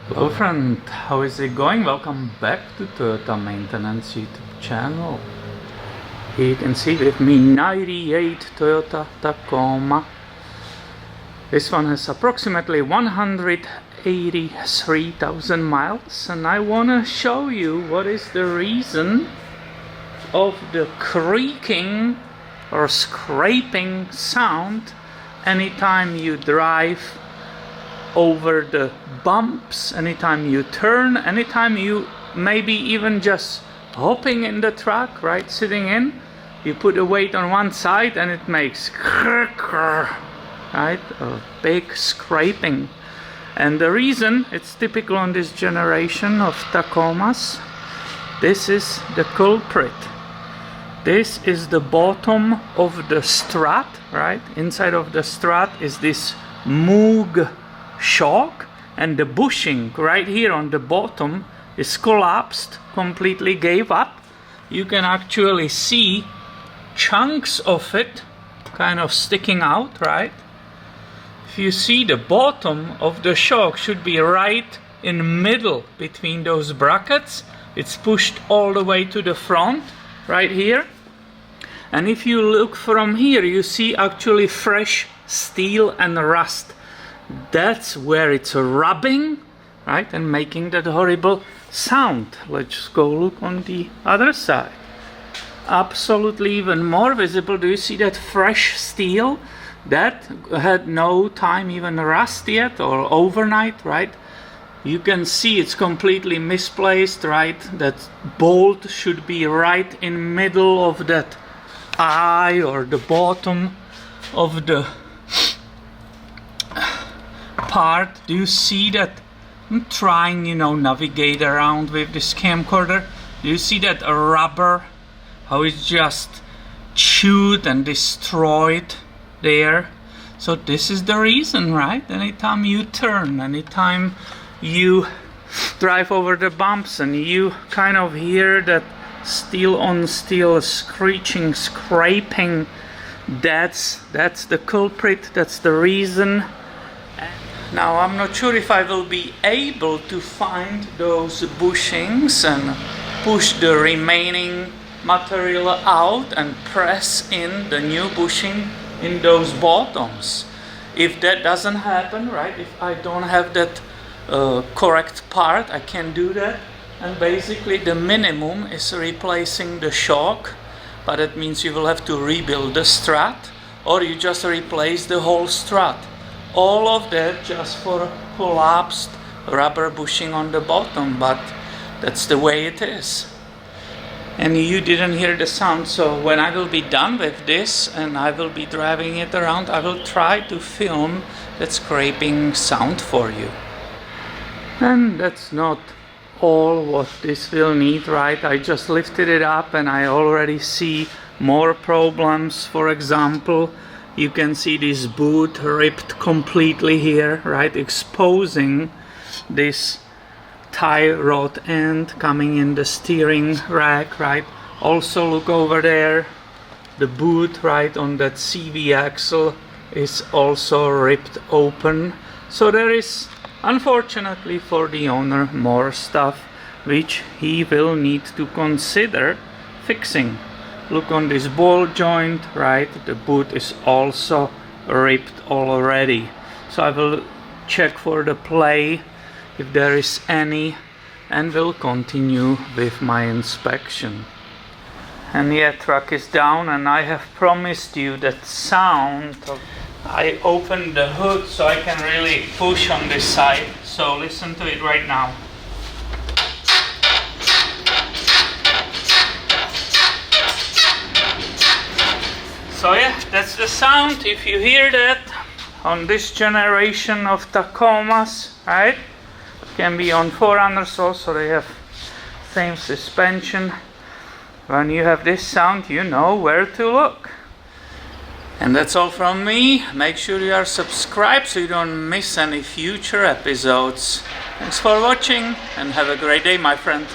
Hello friend, how is it going? Welcome back to Toyota Maintenance YouTube channel. Here you can see with me 98 Toyota Tacoma. This one has approximately 183,000 miles, and I want to show you what is the reason of the creaking or scraping sound anytime you drive over the bumps, anytime you turn, anytime you maybe even just hopping in the truck, right, sitting in, you put the weight on one side and it makes right, a big scraping. And the reason, it's typical on this generation of Tacomas, this is the culprit. This is the bottom of the strut, right? Inside of the strut is this Moog shock, and the bushing right here on the bottom is collapsed, completely gave up. You can actually see chunks of it kind of sticking out, right? If you see, the bottom of the shock should be right in middle between those brackets. It's pushed all the way to the front right here, and if you look from here, you see actually fresh steel and rust. That's where it's rubbing, right, and making that horrible sound. Let's go look on the other side. Absolutely even more visible. Do you see that fresh steel that had no time even rust yet or overnight, right? You can see it's completely misplaced, right? That bolt should be right in middle of that eye or the bottom of the part. Do you see that? I'm trying, navigate around with this camcorder. Do you see that rubber, how it's just chewed and destroyed there? So this is the reason, right? Anytime you turn, anytime you drive over the bumps and you kind of hear that steel on steel screeching, scraping, that's the culprit, that's the reason. Now I'm not sure if I will be able to find those bushings and push the remaining material out and press in the new bushing in those bottoms. If that doesn't happen, right, if I don't have that correct part, I can do that. And basically the minimum is replacing the shock, but that means you will have to rebuild the strut, or you just replace the whole strut. All of that just for collapsed rubber bushing on the bottom, but that's the way it is. And you didn't hear the sound, so when I will be done with this and I will be driving it around, I will try to film that scraping sound for you. And that's not all what this will need, right? I just lifted it up and I already see more problems. For example, you can see this boot ripped completely here, right, exposing this tie rod end coming in the steering rack, right. Also look over there, the boot right on that CV axle is also ripped open. So there is, unfortunately for the owner, more stuff which he will need to consider fixing. Look on this ball joint, right, the boot is also ripped already. So I will check for the play if there is any, and will continue with my inspection. And yeah, truck is down, and I have promised you that sound. I opened the hood so I can really push on this side, so listen to it right now. So yeah, that's the sound. If you hear that on this generation of Tacomas, right? Can be on 4runners also, they have same suspension. When you have this sound, you know where to look. And that's all from me. Make sure you are subscribed so you don't miss any future episodes. Thanks for watching and have a great day, my friend.